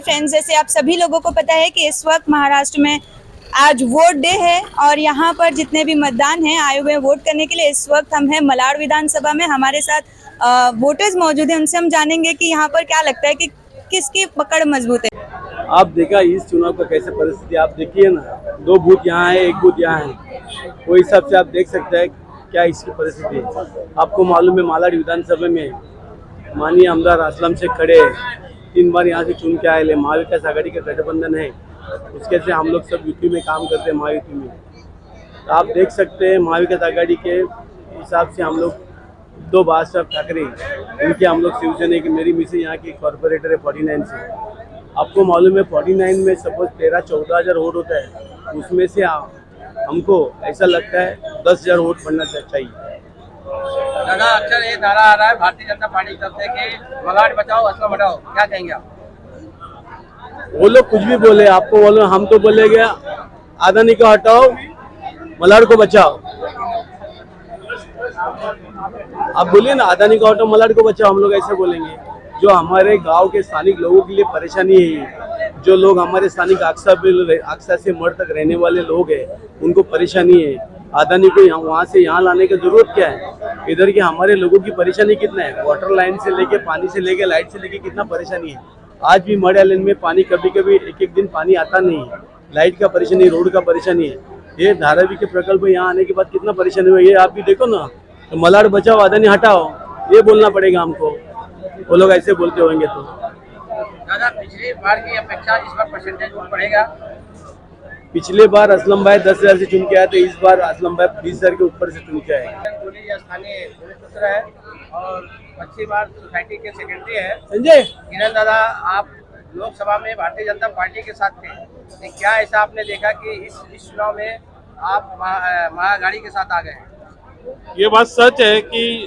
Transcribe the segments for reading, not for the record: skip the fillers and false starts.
Friends, जैसे आप सभी लोगों को पता है कि इस वक्त महाराष्ट्र में आज वोट डे है और यहाँ पर जितने भी मतदान हैं आए हुए वोट करने के लिए। इस वक्त हम हैं मलाड विधानसभा में, हमारे साथ वोटर्स मौजूद हैं। उनसे हम जानेंगे कि यहाँ पर क्या लगता है कि किसकी पकड़ मजबूत है। आप देखा इस चुनाव का कैसे परिस्थिति आप देखिए ना, 2 बूथ यहाँ है, 1 बूथ यहाँ है, वो हिसाब से आप देख सकते हैं क्या इसकी परिस्थिति है। आपको मालूम है मालाड विधानसभा में माननीय आमदार असलम शेख खड़े हैं, 3 बार यहाँ से चुन के आए ले। महाविकास आघाड़ी का गठबंधन है, उसके से हम लोग सब यूपी में काम करते हैं, महायुति में। तो आप देख सकते हैं महाविकास आघाड़ी के हिसाब से हम लोग 2 बादशाह ठाकरे, उनके हम लोग शिवसेना की, मेरी मिसेज यहाँ की कॉर्पोरेटर है 49 से। आपको मालूम है 49 में सपोज 13-14 हज़ार वोट होता है, उसमें से हमको ऐसा लगता है 10,000 वोट बनना चाहिए। दादा, अक्सर ये नारा आ रहा है भारतीय जनता पार्टी की तरफ से कि मलाड बचाओ असलम हटाओ, क्या कहेंगे आप? वो लोग कुछ भी बोले, आपको बोलो, हम तो बोलेंगे अदानी को हटाओ, मलाड को बचाओ। आप बोलिए ना, अदानी को हटाओ, मलाड को बचाओ, हम लोग ऐसे बोलेंगे। जो हमारे गांव के स्थानिक लोगों के लिए परेशानी है, जो लोग हमारे स्थानिक अक्सा से मर तक रहने वाले लोग हैं, उनको परेशानी है। अदानी को वहाँ से यहाँ लाने की जरूरत क्या है? इधर के हमारे लोगों की परेशानी कितना है, वाटर लाइन से लेके, पानी से लेके, लाइट से लेके कितना परेशानी है। आज भी मड आइलैंड में पानी कभी कभी एक दिन पानी आता नहीं है, लाइट का परेशानी, रोड का परेशानी है। ये धारावी के प्रकल्प यहाँ आने के बाद कितना परेशानी हुआ, ये आप भी देखो ना। तो मलाड बचाओ अदानी हटाओ, ये बोलना पड़ेगा हमको। वो लोग ऐसे बोलते होंगे तो। दादा, पिछली बार की अपेक्षा इस बार परसेंटेज वोट बढ़ेगा? पिछले बार असलम भाई 10,000 से चुन के आए थे, इस बार असलम भाई 20,000 के ऊपर से चुन के आए। स्थानीय पुत्र है और अच्छी बार सोसाइटी के सेक्रेटरी है संजय किरण। दादा, आप लोकसभा में भारतीय जनता पार्टी के साथ थे, लेकिन क्या ऐसा आपने देखा कि इस चुनाव में आप महाअघाड़ी के साथ आ गए? ये बात सच है कि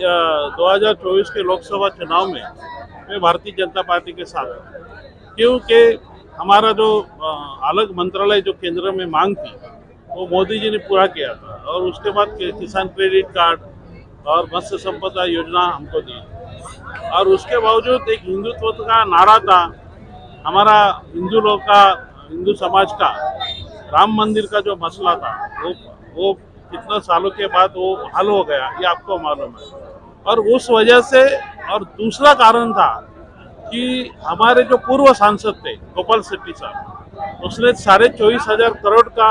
2024 के लोकसभा चुनाव में मैं भारतीय जनता पार्टी के साथ हूँ, क्योंकि हमारा जो अलग मंत्रालय जो केंद्र में मांग थी वो मोदी जी ने पूरा किया था, और उसके बाद किसान क्रेडिट कार्ड और मत्स्य संपदा योजना हमको दी, और उसके बावजूद एक हिंदुत्व का नारा था हमारा, हिंदू समाज का राम मंदिर का जो मसला था वो कितना सालों के बाद वो हल हो गया, ये आपको मालूम है। और उस वजह से, और दूसरा कारण था कि हमारे जो पूर्व सांसद थे गोपाल शेट्टी साहब, उसने 24,500 करोड़ का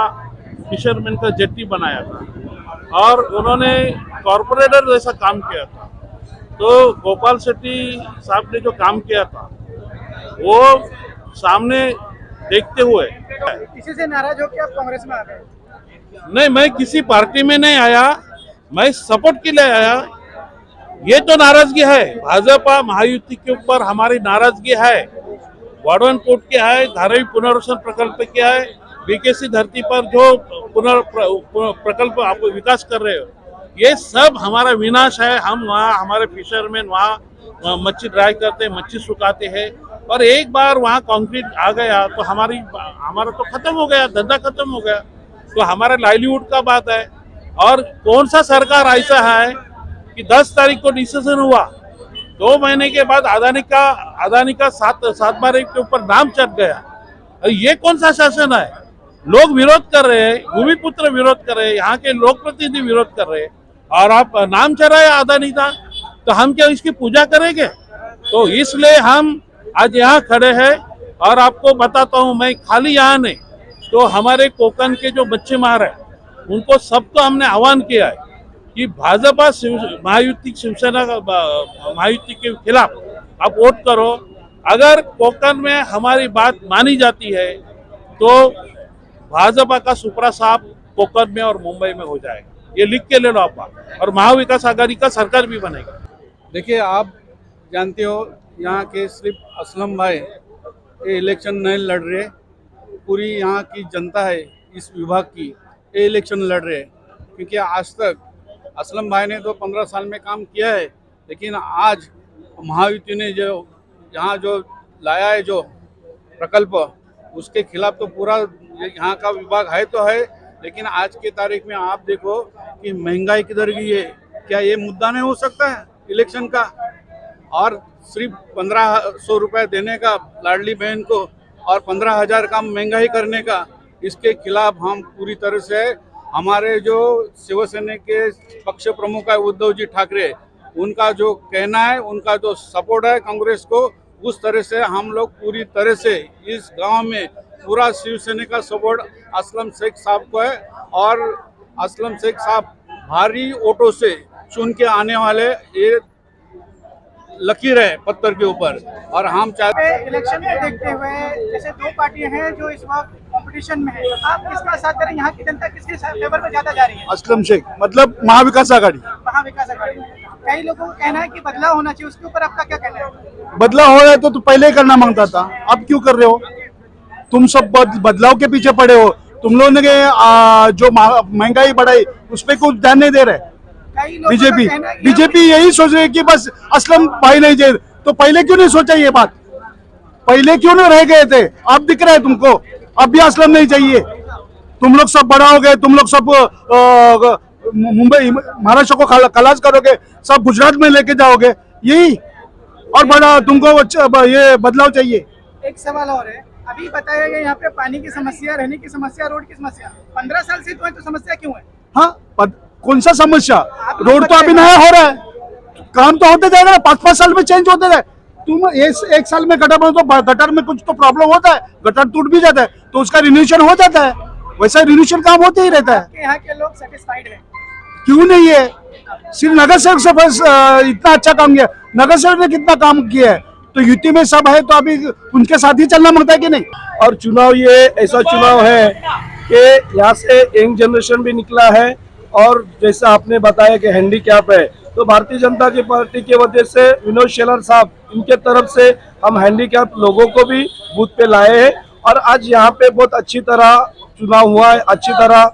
फिशरमैन का जेट्टी बनाया था और उन्होंने कॉर्पोरेटर जैसा काम किया था। तो गोपाल शेट्टी साहब ने जो काम किया था वो सामने देखते हुए, इसी से नाराज होकर आप कांग्रेस में आ गए? नहीं, मैं किसी पार्टी में नहीं आया, मैं सपोर्ट के लिए आया। ये तो नाराजगी है, भाजपा महायुति के ऊपर हमारी नाराजगी है। वार्डन कोर्ट के है, धारावी पुनर्वसन प्रकल्प के है, बीकेसी धरती पर जो प्रकल्प आप विकास कर रहे हो, ये सब हमारा विनाश है। हम वहाँ हमारे फिशरमैन वहाँ मच्छी ड्राई करते हैं, मच्छी सुखाते हैं, और एक बार वहाँ कंक्रीट आ गया तो हमारा तो खत्म हो गया, धंधा खत्म हो गया। तो हमारे लाइवलीहुड का बात है। और कौन सा सरकार ऐसा है कि 10 तारीख को डिसीजन हुआ, 2 महीने के बाद अदानी का 7 बार के ऊपर नाम चढ़ गया। और ये कौन सा शासन है? लोग विरोध कर रहे हैं, भूमिपुत्र विरोध कर रहे हैं, यहाँ के लोक प्रतिनिधि विरोध कर रहे हैं, और आप नाम चढ़ाया अदानी का, तो हम क्या इसकी पूजा करेंगे? तो इसलिए हम आज यहाँ खड़े हैं। और आपको बताता हूँ, मैं खाली यहाँ नहीं, तो हमारे कोकण के जो बच्चे मार है उनको सबको हमने आह्वान किया है कि भाजपा शिवसेना महायुति के खिलाफ आप वोट करो। अगर कोकण में हमारी बात मानी जाती है तो भाजपा का सुपरा साहब कोकण में और मुंबई में हो जाएगा, ये लिख के ले लो आप, और महाविकास आघाड़ी का सरकार भी बनेगा। देखिए, आप जानते हो यहाँ के सिर्फ असलम भाई ये इलेक्शन नहीं लड़ रहे, पूरी यहाँ की जनता है इस विभाग की ये इलेक्शन लड़ रहे हैं। क्योंकि आज तक असलम भाई ने तो 15 साल में काम किया है, लेकिन आज महायुति ने जो यहाँ जो लाया है जो प्रकल्प, उसके खिलाफ तो पूरा यहाँ का विभाग है तो है, लेकिन आज के तारीख में आप देखो कि महंगाई किधर गई है। क्या ये मुद्दा नहीं हो सकता है इलेक्शन का? और सिर्फ 1,500 रुपये देने का लाडली बहन को और 15,000 का महंगाई करने का, इसके खिलाफ हम पूरी तरह से, हमारे जो शिवसेना के पक्ष प्रमुख है उद्धव जी ठाकरे, उनका जो कहना है, उनका जो सपोर्ट है कांग्रेस को, उस तरह से हम लोग पूरी तरह से इस गांव में पूरा शिवसेना का सपोर्ट असलम शेख साहब को है। और असलम शेख साहब भारी वोटों से चुन के आने वाले, ये लकीर है पत्थर के ऊपर। और हम चाहते इलेक्शन को देखते हुए जैसे दो पार्टियां हैं जो इस वक्त कंपटीशन में है, आप किसका साथ करें? यहाँ की जनता किसके फेवर में ज्यादा जा रही है? असलम शेख, मतलब महाविकास आघाड़ी। महाविकास आघाड़ी। कई लोगों का कहना है कि बदलाव होना चाहिए, उसके ऊपर आपका क्या कहना है? बदलाव हो रहा है तो पहले ही करना मांगता था, अब क्यों कर रहे हो? तुम सब बदलाव के पीछे पड़े हो। तुम लोगों ने जो महंगाई बढ़ाई उस पर कुछ ध्यान नहीं दे रहे। कई लोगों का कहना है कि बीजेपी यही सोच रही है कि बस असलम भाई नहीं चाहिए, तो पहले क्यों नहीं सोचा ये बात? पहले क्यों नहीं रह गए थे? अब दिख रहा है तुमको, अब भी असलम नहीं चाहिए। तुम लोग सब बड़ा हो गए, तुम लोग सब मुंबई महाराष्ट्र को खलास करोगे, सब गुजरात में लेके जाओगे, यही। और बड़ा तुमको ये बदलाव चाहिए। एक सवाल और है, अभी बताया गया यहाँ पे पानी की समस्या, रहने की समस्या, रोड की समस्या 15 साल से तो है, तो समस्या क्यों है? हाँ, कौन सा समस्या? रोड तो अभी नया हो रहा है, काम तो होते जाएगा ना, 5-5 साल में चेंज होते जाए। तुम एक साल में गटर तो गटर में कुछ तो प्रॉब्लम होता है, गटर टूट भी जाता है तो उसका रिन्यूएशन हो जाता है, वैसा रिन्यूएशन काम होते ही रहता है। आपके यहाँ के लोग सेटिस्फाइड हैं? क्यों नहीं है? सिर्फ नगर सेवक से बस इतना अच्छा काम किया। नगर सेवक ने कितना काम किया है, तो युति में सब है तो अभी उनके साथ ही चलना मांगता है कि नहीं? और चुनाव ये ऐसा चुनाव है कि यहाँ से यंग जनरेशन भी निकला है, और जैसा आपने बताया कि हैंडीकैप है, तो भारतीय जनता की पार्टी की वजह से विनोद शेलार साहब, इनके तरफ से हम हैंडीकैप लोगों को भी बूथ पे लाए हैं। और आज यहाँ पे बहुत अच्छी तरह चुनाव हुआ है, अच्छी तरह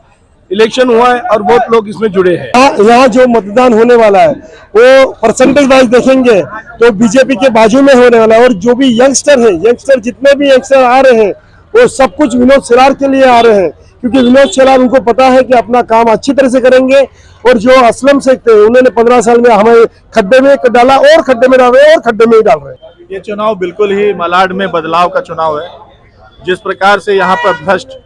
इलेक्शन हुआ है और बहुत लोग इसमें जुड़े हैं। यहाँ जो मतदान होने वाला है वो परसेंटेज वाइज देखेंगे तो बीजेपी के बाजू में होने वाला है। और जो भी यंगस्टर है, यंगस्टर जितने भी यंगस्टर आ रहे हैं वो सब कुछ विनोद शेलार के लिए आ रहे हैं, क्योंकि विनोद शेलार उनको पता है कि अपना काम अच्छी तरह से करेंगे। और जो असलम शेख थे, उन्होंने 15 साल में हमें खड्डे में डाला और खड्डे में डाल रहे और खड्डे में ही डाल रहे हैं। ये चुनाव बिल्कुल ही मलाड में बदलाव का चुनाव है। जिस प्रकार से यहाँ पर भ्रष्ट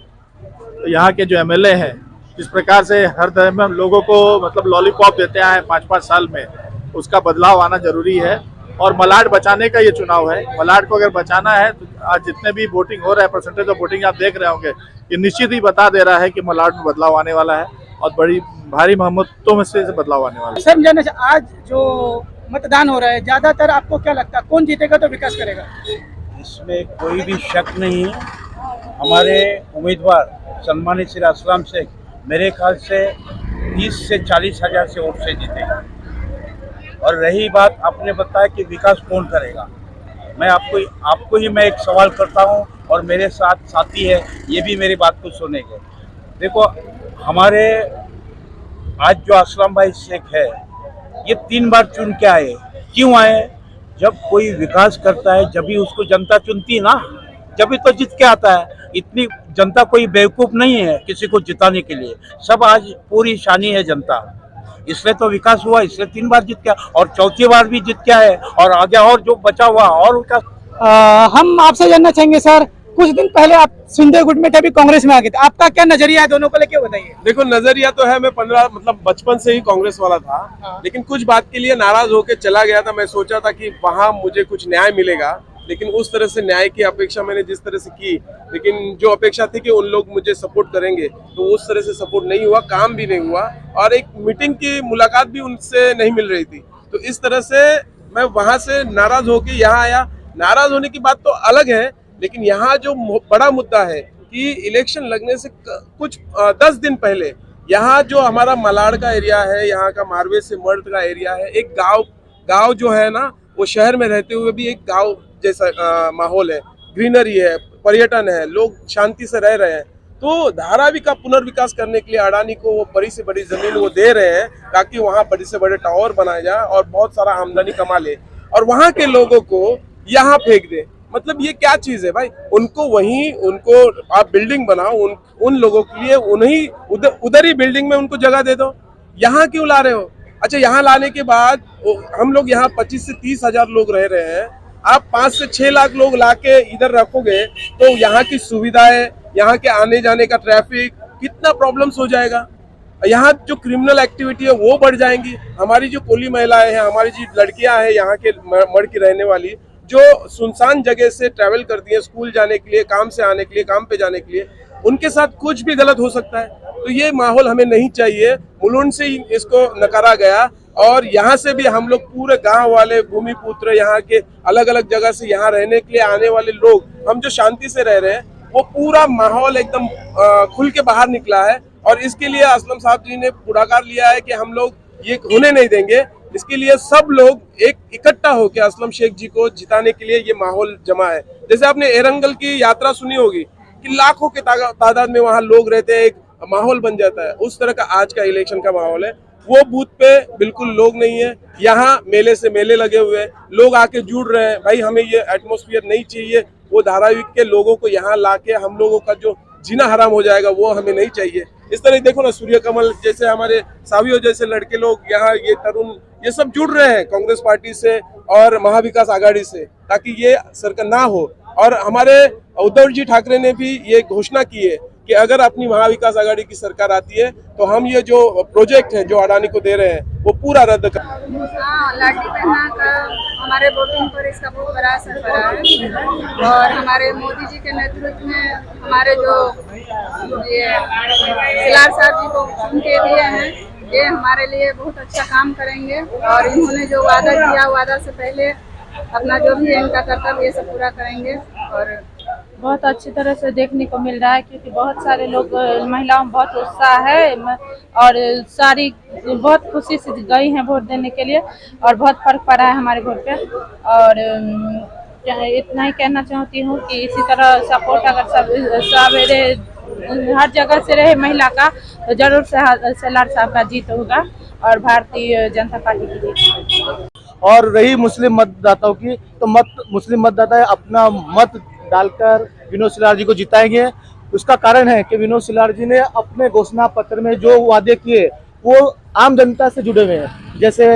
यहाँ के जो एमएलए हैं, जिस प्रकार से हर धर्म में लोगों को मतलब लॉलीपॉप देते आए 5-5 साल में, उसका बदलाव आना जरूरी है। और मलाड बचाने का ये चुनाव है। मलाड को अगर बचाना है तो आज जितने भी वोटिंग हो रहा है, परसेंटेज ऑफ वोटिंग आप देख रहे होंगे, ये निश्चित ही बता दे रहा है कि मलाड में बदलाव आने वाला है और बड़ी भारी बहुमतों में से बदलाव आने वाला है। सर, जाने आज जो मतदान हो रहा है, ज्यादातर आपको क्या लगता है कौन जीतेगा तो विकास करेगा? इसमें कोई भी शक नहीं है। हमारे उम्मीदवार सम्मानित श्री असलम शेख मेरे ख्याल से 30 से 40 हजार से वोट से जीतेगा। और रही बात आपने बताया कि विकास कौन करेगा, मैं आपको ही मैं एक सवाल करता हूं, और मेरे साथ साथी है, ये भी मेरी बात को सुनेंगे। देखो, हमारे आज जो असलम भाई शेख है, ये 3 बार चुन के आए। क्यों आए? जब कोई विकास करता है जब भी उसको जनता चुनती है ना, जब भी तो जीत के आता है। इतनी जनता कोई बेवकूफ नहीं है किसी को जिताने के लिए, सब आज पूरी शानी है जनता, इसलिए तो विकास हुआ, इसलिए 3 बार जीत गया और 4थी बार भी जीत गया है। और आगे और जो बचा हुआ और विकास। हम आपसे जानना चाहेंगे सर, कुछ दिन पहले आप सिंधे गुट में थे, अभी कांग्रेस में आ गए थे, आपका क्या नजरिया है दोनों को लेके, बताइए। देखो, नजरिया तो है, मैं 15 मतलब बचपन से ही कांग्रेस वाला था, लेकिन कुछ बात के लिए नाराज होकर चला गया था। मैं सोचा था कि वहां मुझे कुछ न्याय मिलेगा, लेकिन उस तरह से न्याय की अपेक्षा मैंने जिस तरह से की, लेकिन जो अपेक्षा थी कि उन लोग मुझे सपोर्ट करेंगे, तो उस तरह से सपोर्ट नहीं हुआ, काम भी नहीं हुआ, और एक मीटिंग की मुलाकात भी उनसे नहीं मिल रही थी। तो इस तरह से मैं वहां से नाराज होकर यहाँ आया। नाराज होने की बात तो अलग है, लेकिन यहाँ जो बड़ा मुद्दा है कि इलेक्शन लगने से कुछ 10 दिन पहले यहाँ जो हमारा मलाड का एरिया है, यहाँ का मारवे से मर्द का एरिया है, एक गांव जो है ना, वो शहर में रहते हुए भी एक गांव जैसा माहौल है, ग्रीनरी है, पर्यटन है, लोग शांति से रह रहे हैं। तो धारावी का पुनर्विकास करने के लिए अडानी को वो बड़ी से बड़ी जमीन वो दे रहे हैं, ताकि वहाँ बड़े से बड़े टावर बनाए जाए और बहुत सारा आमदनी कमा ले, और वहाँ के लोगों को यहाँ फेंक दे। मतलब ये क्या चीज है भाई? उनको आप बिल्डिंग बनाओ, उन लोगों के लिए उन्हीं उधर ही बिल्डिंग में उनको जगह दे दो। यहाँ क्यों ला रहे हो? अच्छा, यहाँ लाने के बाद हम लोग यहाँ 25 से 30 हजार लोग रह रहे हैं, आप 5 से 6 लाख लोग लाके इधर रखोगे तो यहाँ की सुविधाएं, यहाँ के आने जाने का ट्रैफिक, कितना प्रॉब्लम्स हो जाएगा। यहाँ जो क्रिमिनल एक्टिविटी है वो बढ़ जाएंगी। हमारी जो कोली महिलाएं हैं, हमारी जो लड़कियां हैं यहाँ के मड़ की रहने वाली, जो सुनसान जगह से ट्रैवल करती हैं स्कूल जाने के लिए, काम से आने के लिए, काम पे जाने के लिए, उनके साथ कुछ भी गलत हो सकता है। तो ये माहौल हमें नहीं चाहिए। मुलुंड से ही इसको नकारा गया और यहाँ से भी हम लोग पूरे गांव वाले भूमिपुत्र, यहाँ के अलग अलग जगह से यहाँ रहने के लिए आने वाले लोग, हम जो शांति से रह रहे हैं, वो पूरा माहौल एकदम खुल के बाहर निकला है। और इसके लिए असलम साहब जी ने पुढाकार लिया है कि हम लोग ये होने नहीं देंगे। इसके लिए सब लोग एक इकट्ठा होकर असलम शेख जी को जिताने के लिए ये माहौल जमा है। जैसे आपने एरंगल की यात्रा सुनी होगी कि लाखों के तादाद में वहाँ लोग रहते हैं, एक माहौल बन जाता है। उस तरह का आज का इलेक्शन का माहौल है। वो बूथ पे बिल्कुल लोग नहीं है। यहाँ मेले से मेले लगे हुए हैं, लोग आके जुड़ रहे हैं। भाई हमें ये एटमॉस्फेयर नहीं चाहिए। वो धाराविक के लोगों को यहाँ लाके हम लोगों का जो जीना हराम हो जाएगा वो हमें नहीं चाहिए। इस तरह देखो ना, सूर्य कमल जैसे हमारे सावियो जैसे लड़के लोग यहाँ, ये तरुण, ये सब जुड़ रहे हैं कांग्रेस पार्टी से और महाविकास आघाड़ी से, ताकि ये सरकार ना हो। और हमारे उद्धव जी ठाकरे ने भी ये घोषणा की है कि अगर अपनी महाविकास आघाड़ी की सरकार आती है तो हम ये जो प्रोजेक्ट है जो अडानी को दे रहे हैं वो पूरा रद्द कर। लाडली बहना का हमारे वोटिंग पर इसका बहुत बड़ा असर पड़ा है। और हमारे मोदी जी के नेतृत्व में हमारे जो ये सिलार साहब जी को चुन के दिए हैं, ये हमारे लिए बहुत अच्छा काम करेंगे। और इन्होंने जो वादा किया, वादा से पहले अपना जो भी इनका कर्तव्य ये सब पूरा करेंगे। और बहुत अच्छी तरह से देखने को मिल रहा है, क्योंकि बहुत सारे लोग, महिलाओं में बहुत उत्साह है और सारी बहुत खुशी से गई हैं वोट देने के लिए और बहुत फर्क पड़ा है हमारे वोट पे। और इतना ही कहना चाहती हूँ कि इसी तरह सपोर्ट अगर सवेरे हर जगह से रहे महिला का, तो जरूर सिलार साहब का जीत होगा और भारतीय जनता पार्टी की जीत। और रही मुस्लिम मतदाताओं की, तो मुस्लिम मतदाता अपना मत डालकर विनोद सिलार जी को जिताएंगे। उसका कारण है कि विनोद सिलार जी ने अपने घोषणा पत्र में जो वादे किए वो आम जनता से जुड़े हुए हैं। जैसे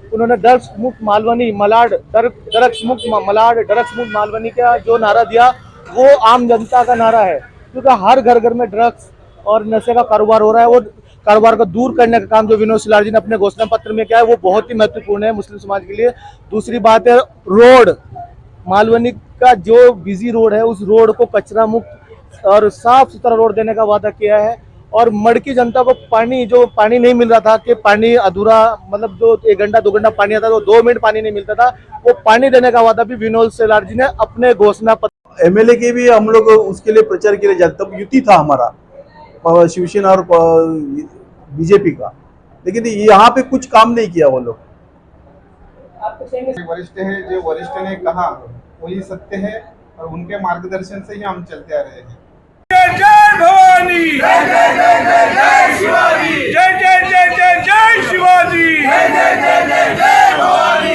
उन्होंने ड्रग्स मुक्त मालवनी मलाड ड्रग्स मुक्त मलाड ड्रग्स मुक्त मालवनी का जो नारा दिया वो आम जनता का नारा है, क्योंकि हर घर घर में ड्रग्स और नशे का कारोबार हो रहा है। वो कारोबार को दूर करने का काम जो विनोद सिलार जी ने अपने घोषणा पत्र में किया है वो बहुत ही महत्वपूर्ण है मुस्लिम समाज के लिए। दूसरी बात है रोड, मालवनी का जो बिजी रोड है उस रोड को कचरा मुक्त और साफ सुथरा रोड देने का वादा किया है। और मड़की जनता को पानी नहीं मिल रहा था, कि पानी अधूरा, मतलब जो 1 घंटा 2 घंटा पानी आता था, 2 मिनट पानी नहीं मिलता था, वो पानी देने का वादा भी विनोद सिलार जी ने अपने घोषणा पत्र। एमएलए के भी हम लोग उसके लिए प्रचार के लिए जाते, तब युति था हमारा शिवसेना और बीजेपी का, लेकिन यहाँ पे कुछ काम नहीं किया वो लोग। वरिष्ठ है, जो वरिष्ठ ने कहा वही सत्य है और उनके मार्गदर्शन से ही हम चलते आ रहे हैं। जय जय भवानी, जय जय जय जय।